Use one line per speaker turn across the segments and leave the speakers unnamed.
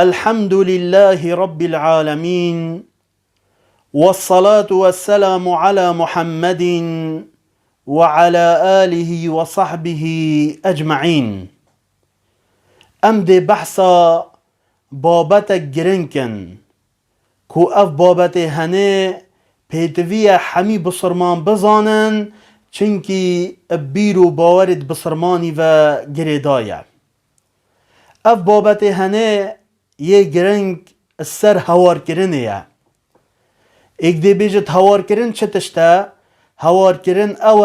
الحمد لله رب العالمين والصلاة والسلام على محمد وعلى آله وصحبه أجمعين. ام ده بحثا بابت گرنکن کو اف بابت هنه پیتوی حمی بسرمان بزانن چنکی بیرو باورد بسرمانی و گریدایه. اف بابت هنه یه گرنگ سر هوار کرنه. ایک دی بیجت هوار کرن چه تشتا؟ هوار کرن او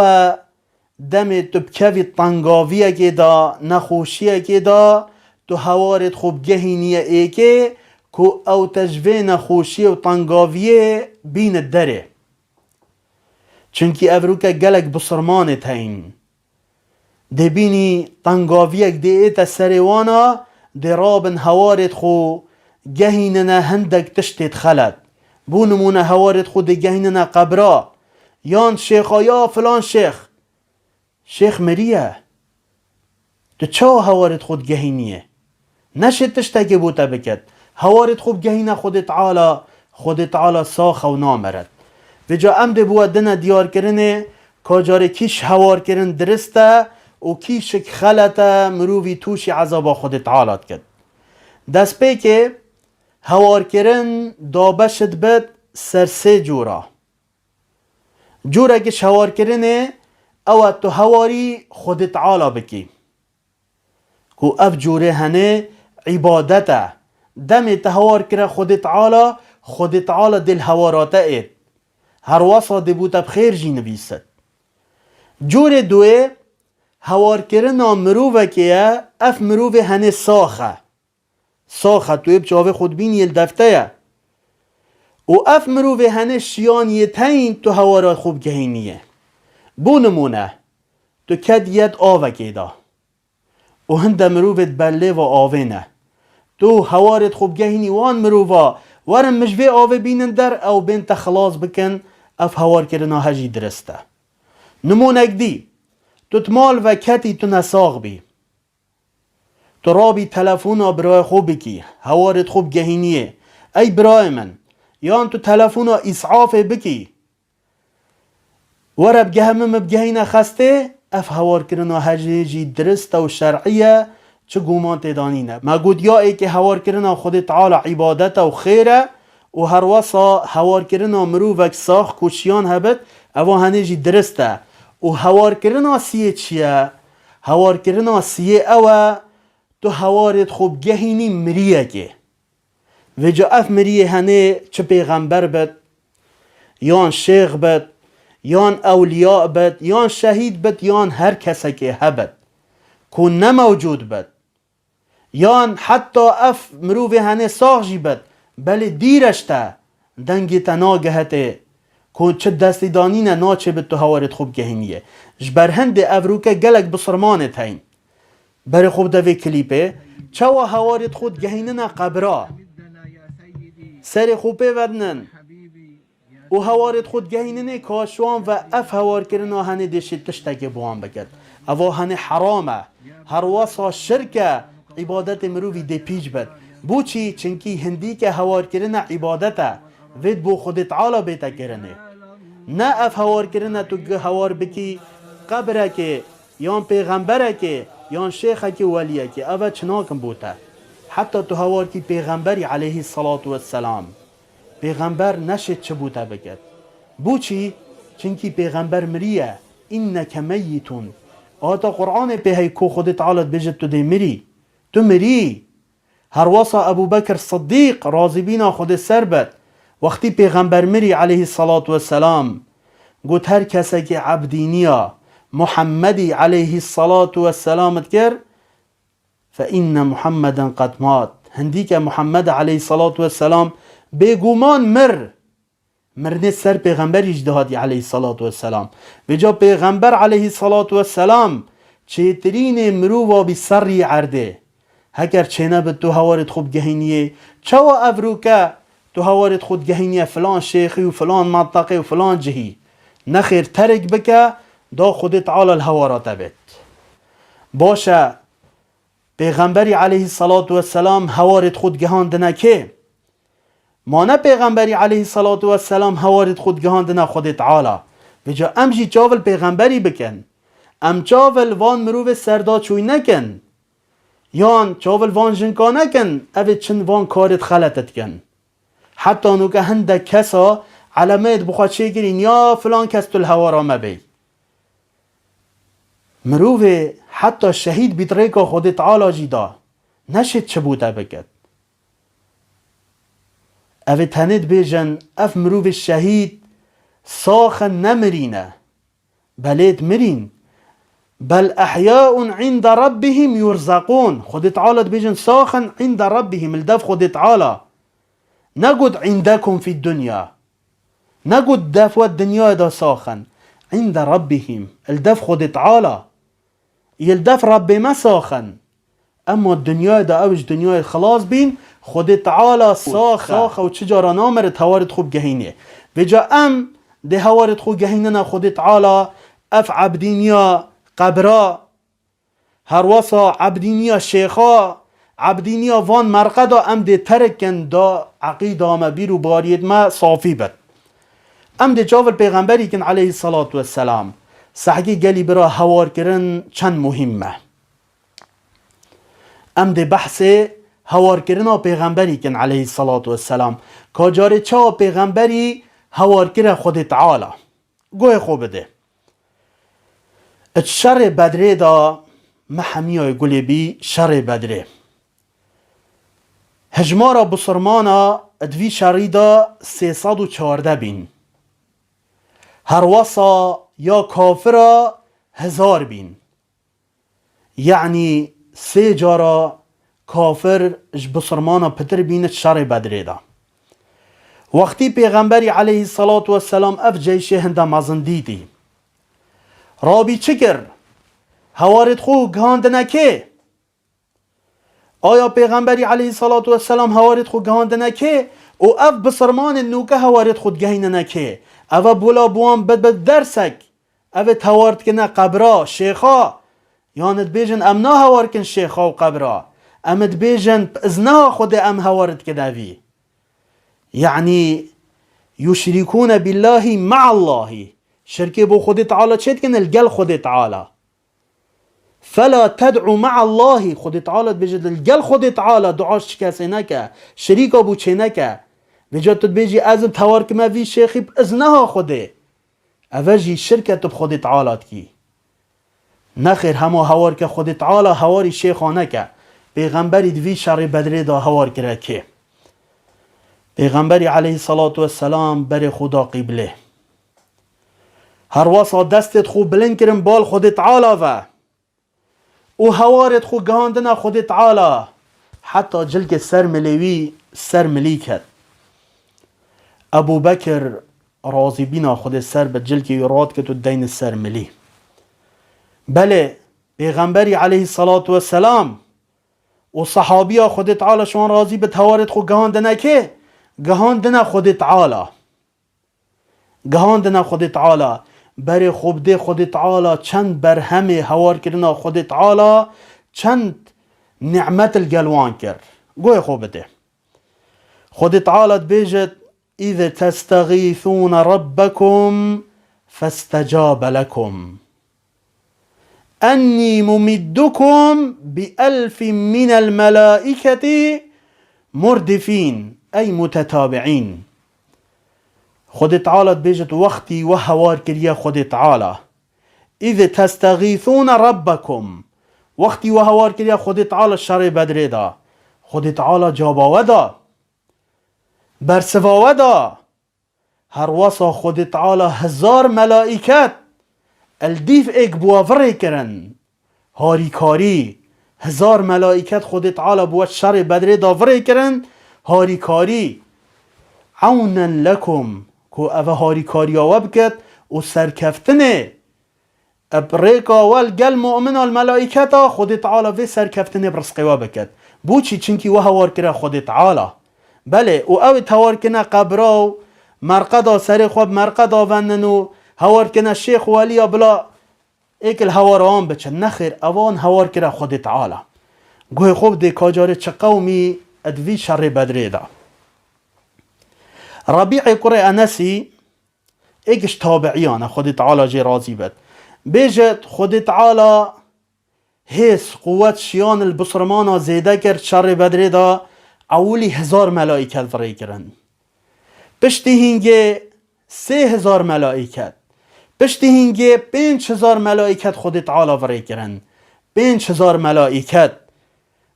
دم تبکوی تنگاویه که دا نخوشیه که دا تو هوارت خوب گهینیه ایکه که او تجوه نخوشیه و تنگاویه بین داره. چونکی افروکه گلک بسرمانت هین. ده بینی تنگاویه ده ایتا سریوانا ده رابن هوارت خو گهیننا هندک تشتت خلد. بونمونه هوارت خو ده گهیننا قبرا. یان شیخا یا فلان شیخ مریه. تو چه هوارت خود گهینیه؟ نشد تشتاکی بوتا بکد. هوارت خوب گهینه خود تعالی ساخ و نامرد. و جا امده بود دنه دیار کرنه کاجار کیش هوار کرن درسته و کیشک خلطه مرووی توشی عذابا خود تعالی کد. دست پی که هوار کرن دابشت بد سر سه جوره کش هوار کرنه او تو هواری خود تعالی بکی. کو اف جوره هنه عبادته دم تهوار کرا خود تعالی دل هواراته اید هر وصا دبوتا بخیر جی نبیست. جوره دوه هوار کرنا مرووه که اف مرووه هنه ساخه توی بچاوه خود بین یل دفته و اف مرووه هنه شیان یتین تو هوارات خوب گهینیه. بو نمونه تو کد ید آوه که دا و هنده مرووت بله و آوه نه تو هوارت خوب گهینی وان مرووه ورم مجوه آوه بینن در او بین تخلاص بکن اف هوار کرنا هجی درسته. نمونک دی تو تمال و کتی تو نساغ بی تو رابی تلفونا برای خوب بکی هوارت خوب گهینیه ای برای من یان تو تلفونا اسعاف بکی ورب گهمم بگهینه خسته اف هوار کرنا هجی درسته و شرعیه چه گومان تدانینه. ما گود یا ای که هوار کرنا خود تعالی عبادت و خیره و هر وصا هوار کرنا مرووک ساخ کشیان هبت او هنجی درسته و هوار کرنا سیه چیه؟ هوار کرنا سیه او تو هوارت خوب گهینی مریه که و جا اف مریه هنه چه پیغمبر بد یان شیخ بد یان اولیاء بد یان شهید بد یان هر کسی که هبد کن نموجود بد یان حتی اف مرووه هنه ساخ جی بد بله دیرشته دنگی تناگهته کن چه دستی دانینه ناچه بد تو هوارت خوب گهینیه. جبرهند افروکه گلک بسرمانت هین بره خوب دوی کلیپه چه و هوارت خود گهیننه قبرا سر خوبه ودنن و هوارت خود گهیننه کاشوان و اف هوار کرنا هنه دشت تشتک بوان بکد او هنه حرامه هر وصا شرکه عبادت مرووی ده پیج بد بو چی چنکی هندی که هوار کرنا عبادته وید بو خود تعالی بیتا کرنه نه اف هوار کرنا تو هوار بکی قبره که یان پیغمبره که یان شیخه که ولیه که اوه چناکم بوته حتی تو هوار کی پیغمبری علیه الصلاة والسلام پیغمبر نشد چه بوته بکد بو چی چنکی پیغمبر مریه اینک میتون آتا قرآن پیهی کو خود تعالی بجد تو دی مری تو مری. هر وصا ابو بکر صدیق راضی بینا خود سر بد وقتی پیغمبر مری علیه الصلاة والسلام گوت هر کسی که عبدینیا محمدی علیه الصلاة والسلام کر فإن محمدا قد مات هندی که محمد علیه الصلاة والسلام بگومان مرنه سر پیغمبر اجدهادی علیه الصلاة والسلام و جا پیغمبر علیه الصلاة والسلام چهترین مرووا بی سری عرده هکر چینه به تو هوارت خوب گهینیه چه و افروکه تو هوارت خود گهینیه فلان شیخی و فلان منطقه و فلان جهی نخیر ترک بکه دا خود تعالی الهوارات بید باشه پیغمبری علیه السلام هوارد خود گهاند نکه ما نه پیغمبری علیه السلام هوارد خود گهاند نه خود تعالی بجا امجی چاول پیغمبری بکن ام چاول وان مروف سردا چوی نکن یان چاول وان جنکا نکن اوه چند وان کارت خلطت کن حتی نو که هنده کسا علامت بخواد چه گرین یا فلان کس تو الهوارا مبی مروف حتی شهید بیتریکا خود تعالی جیدا نشد چه بوده بکد اوه تند بیجن اف مروف شهید ساخ نمرینه بلید مرین بل احیاء عند ربهم یرزقون خود تعالی بیجن ساخن عند ربهم الدف خود تعالی نقود عندكم في الدنيا نقود دفو الدنيا دا ساخن عند ربهم الدف خود تعالى يلدف رب ما ساخن اما الدنيا دا اوج دنيا خلاص بين خود تعالى ساخ و چجارا نامر هوارد خوب گهینه بجا ام ده هوارد خوب گهینه خود تعالى اف عبدینیا قبرا هروسا عبدینیا شیخا عبدینیا وان مرقدا ام ده ترکن دا عقیده ما بیرو بارید ما صافی بد ام ده جاول پیغمبری کن علیه السلام سحگی گلی برا هوار کرن چند مهمه ام ده بحث هوار کرن پیغمبری کن علیه السلام کاجاره چا پیغمبری هوار کرن خود تعالی گوه خوب ده شر بدره دا محمیای گلی بی شر بدره هجمارا بسرمانا ادوی شریدا 314 بین هر وصا یا کافرا 1000 بین یعنی 3 جارا کافر بسرمانا پتر بین شر بدره دا وقتی پیغمبری علیه السلام اف جیش هنده مزندیدی رابی چکر هوارد خو گهاند نکه آیا پیغمبری علیه السلام هوارد خود گهاند نکه او اف بسرمان نوکه هوارد خود گهین نکه او بولا بوان بد درسک او توارد کنه قبرا شیخا یاند بیجن ام نا هوار کن شیخا و قبرا امد بیجن ازنا خود ام هوارد کنوی یعنی یشرکون بالله مع الله شرکه بو خود تعالی چید کن الگل خود تعالی فلا تدعو مع الله خود تعالی بجد الگل خود تعالی دعاش کسی نکه شریک ابو چه نکه بجد تو بیجی ازم توار که ما وی شیخی ازنها خوده اوجی شرکت خود تعالی کی نخیر همه هوار که خود تعالی هواری شیخا نکه پیغمبری دوی شر بدره دا هوار کرده که پیغمبری علیه السلام بر خدا قبله هر واسا دستت خوب بلند کرن بال خود تعالی و هوارد خو گهاندنا خود تعالی حتی جلک سر ملیوی سر ملی کرد ابو بکر راضی بینا خود سر به جلکی راد که تو دین سر ملی بله پیغمبری علیه السلام و صحابی خود تعالی شوان راضی به هوارد خو گهاندنا که گهاندنا خود تعالی گهاندنا خود تعالی بر خوب ده خود تعالی چند بر همه هوار کردن خود تعالی چند نعمت الگلوان کرد گوی خوب ده خود تعالی بیجد اذا تستغیثون ربکم فاستجاب لكم انی ممدکم ب1000 من الملائکة مردفین ای متتابعین خود تعالی بیجت وقتی و هوار کریه خود تعالی اذا تستغیثون ربکم وقتی و هوار کریه خود تعالی شر بدره دا خود تعالی جاباوه دا برسواوه دا هر واسا خود تعالی 1000 ملائکت الدیف ایک بوافره کرن هاری کاری 1000 ملائکت خود تعالی بوات شر بدره دا وره کرن هاری کاری عونا لکم کو اوه هاری کاریا بکد و سرکفتنه ابریکا والگل مؤمن الملائکتا خود تعالی و سرکفتنه برسقوا بکد بوچی چنکی و هوار کرا خود تعالی بله و او توار کنه قبرا مرقدا سر خواب مرقدا وننو هوار کنه شیخ والیا بلا ایکل هوار آن بچه نخیر اوان هوار کرا خود تعالی گوه خوب دی کاجاره چه قومی ادوی شر بدره دا. ربیع کره انسی ایکش تابعیانه خود تعالی جی راضی بد بیجد خود تعالی حس قوت شیان البصرمانا زیده کرد شر بدره دا اولی 1000 ملائکت فرای کرن پشتی هنگه 3000 ملائکت پشتی هنگه 5000 ملائکت خود تعالی فرای کرن 5000 ملائکت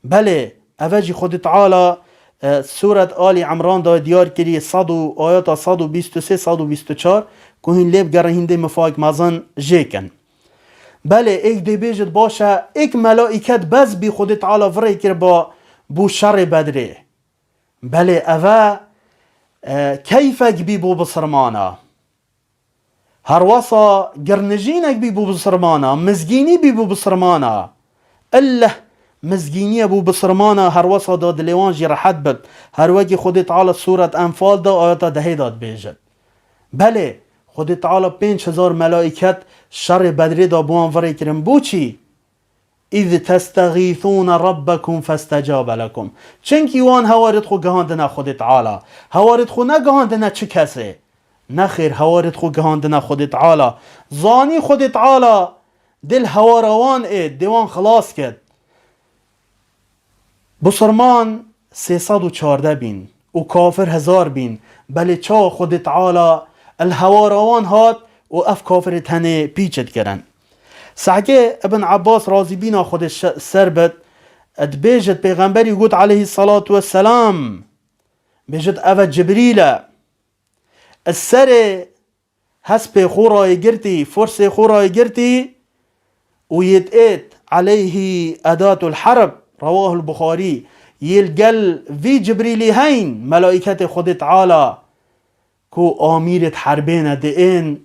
بله اوجی خود تعالی سورة آل عمران دا دیار کری آیات 123 124 که هین لیب گر هنده مفاق مازن جیکن بله ایک دی بیجد باشه ایک ملائکت بز بی خود تعالی فرای کر با بو شر بدره بله اوه کیفک بی بو بسرمانا هر وصا گرنجینک بی بو بسرمانا مزگینی بی بو بسرمانا الله مزگینی ابو بسرمانا هر وصا داد لیوان جی راحت بد هر وقی خود تعالی سورت انفال دا آیاتا دهی داد بیجد بله خود تعالی 5000 ملائکت شر بدری دا بوان وری کرن بو چی؟ اذ تستغیثون ربکم فاستجاب لکم چنکی وان هوارد خو گهاندنا خود تعالی هوارد خو نگهاندنا چه کسه نخیر هوارد خو گهاندنا خود تعالی زانی خود تعالی دل هواروان اید دیوان خلاص کرد بسرمان 314 بین و کافر 1000 بین بله چا خود تعالی الهواروان هات و اف کافر تنه پیچت کرن سعگه ابن عباس راضی بینا خودش سربت ادبیجت پیغمبری گوت علیه الصلاة والسلام بیجت او جبریل السر حسب خورای گرتی فرس خورای گرتی و يتقيت عليه أداة الحرب رواه البخاري يلقل في جبريل هين ملائكة خود تعالى كو آميرت حربين دين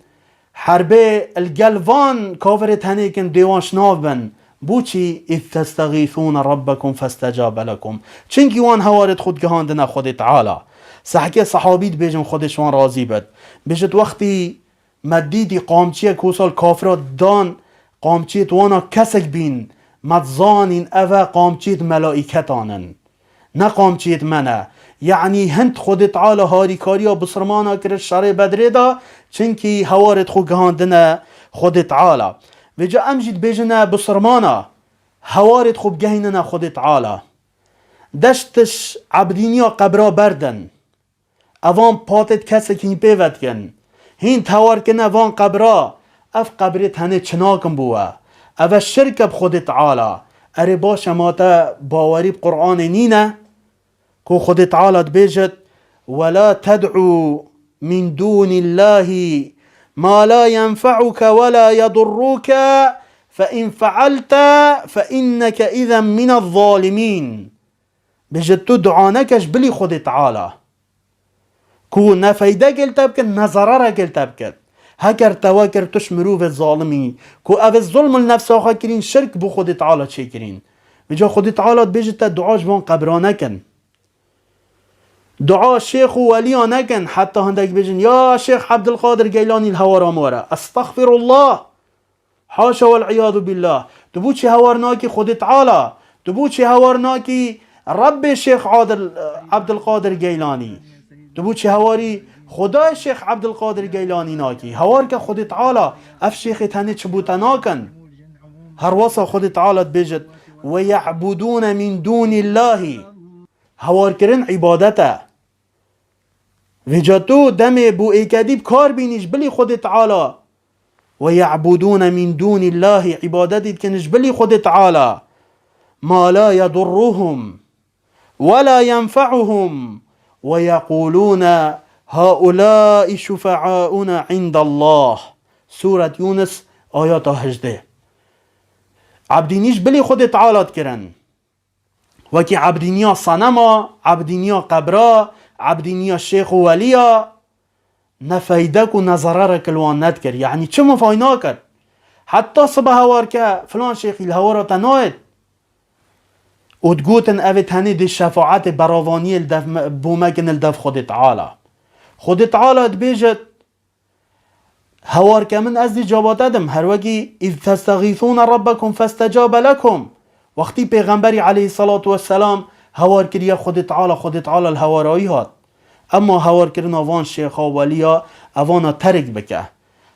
حربه القلفان كافرت هنيكن ديوان شنافبن بوچي إذ تستغيثون ربكم فاستجاب لكم چنكي وان هوارت خود گهاندنا خود تعالى سحكي صحابيت بيجن خودش وان راضي بد بيجت وقتي مديدي قامچي كوسال كافرات دان قامچيت وانا كسك بين متزانين أفا قامچيت ملائكتانن نه قامچيت منه يعني هند خود تعالى هاري كاريا بسرمانا كر الشر بدري دا چنكي هوارت خو گهاندنا خود تعالى وجا امجد بيجنا بسرمانا هوارت خو بگهيننا خود تعالى دشتش عبدينيا قبرا بردن اوان پاتت کسك هين پیوت کن هين توار كن اوان قبرا اف قبرت هنه چناكم بوا اف الشرك بخود تعالى اري باشا ماتا باوري بقرآن نينه كو خود تعالى بيجت ولا تدعو من دون الله ما لا ينفعك ولا يضرك فإن فعلت فإنك إذا من الظالمين بيجت تدعانكش بلي خود تعالى كو نفيده قلت بكن نظرره قلت بكن هكر تواكر تشمرو في الظالمين كو او الظلم النفس آخا كرين شرك بو خود تعالى چه كرين بجا خود تعالى بيجت دعاش بان قبرانكن دعا شيخ وليا نكن حتى هندك بيجن يا شيخ عبد القادر جيلاني الهوار مورا استغفر الله حاشا والعياذ بالله تبوچي هوارناكي خود تعالى تبوچي هوارناكي رب شيخ عبد القادر جيلاني تبوچي هواري خدا شيخ عبد القادر جيلاني ناكي هوار که خود تعالى اف شيخ تاني چبوتناكن هر وصا خود تعالى بيجت ويعبدون من دون الله هوار کرن عبادته وجاتو دم بو ايكاديب كار بينيش بلي خود تعالى ويعبدون من دون الله عبادتي كنش بلي خود تعالى ما لا يضرهم ولا ينفعهم ويقولون هؤلاء شفعاؤنا عند الله سورة يونس آيات 18 عبدينيش بلي خود تعالى تكرن وكي عبدينيا صنما عبدينيا قبرا عبدينيا الشيخ وليا نفيدك ونظرارك الوان ندكر يعني چه مفاينا كر حتى صبح هوارك فلان شيخ الهوارة تنايد وتقوتن اوت هني دي الشفاعات براوانية بومكن الدف خود تعالى خود تعالى تبيجت هوارك من ازدي جابات ادم هر وقي اذ تستغيثون ربكم فاستجاب لكم وقتی پیغمبری علیه الصلاة والسلام هوار کریه خود تعالی الهوارایی هات، اما هوار کردن آوان شیخا ولیا اوانا ترک بکه.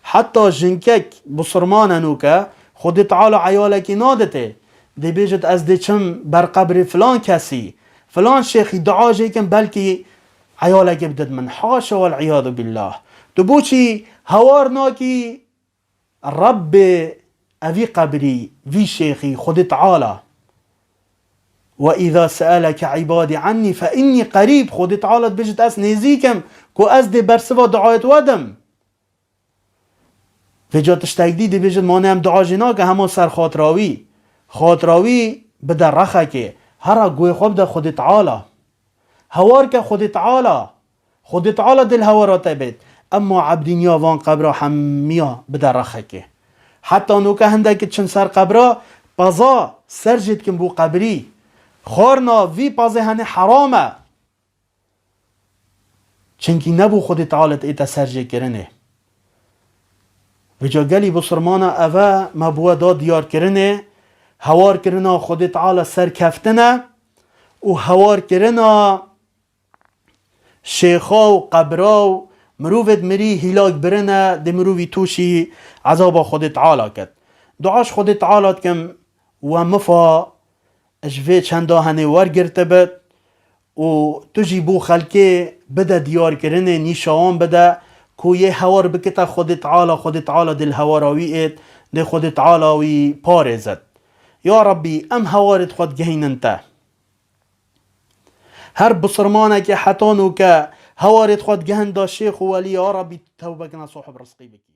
حتی جنکک بسرماننو که خود تعالی عیالکی نادته دی بیجت از دی چم بر قبر فلان کسی فلان شیخی دعا جیکن بلکی عیالکی بدد من حاشا والعیاذ بالله. تو بوچی هوار ناکی رب اوی قبری وی شیخی خود تعالی و اذا سألك عبادی عنی فإنی قریب. خود تعالی بیجت از نزیکم که از دی برسوا دعایت ودم و جاتش تکدید بیجت مانه هم دعا جنا که همون سر خاطراوی بده رخه که هر گوی خوب ده خود تعالی هوار که خود تعالی دل هوارات بید. اما عبدینیا وان قبرا همیا بده رخه که حتی نوکه هنده که چند سر قبرا پازا سرجید کن بو قبری خورنا وی پازه هنه حرامه چنکی نبو خود تعالی ایتا سرجه کرنه. و جا گلی بسرمانا اوه مبوه دا دیار کرنه هوار کرنا خود تعالی سر کفتنه و هوار کرنا شیخا و قبرا و مروفت مری هلاک برنه ده مروفی توشی عذاب خود تعالی کد. دعاش خود تعالی کم و مفا اجوه چنده هنه ورگرته بد و تجی بو خلکه بده دیار کرنه نیشان بده که یه هوار بکتا خود تعالی دل هواراوی اید ده خود تعالی پارزد. یا ربی ام هوارت خود گهین انتا هر بسرمانه که حتانو که هوارت خود گهن دا شیخ و ولی یا ربی توبه کنا صاحب رزقی بکی.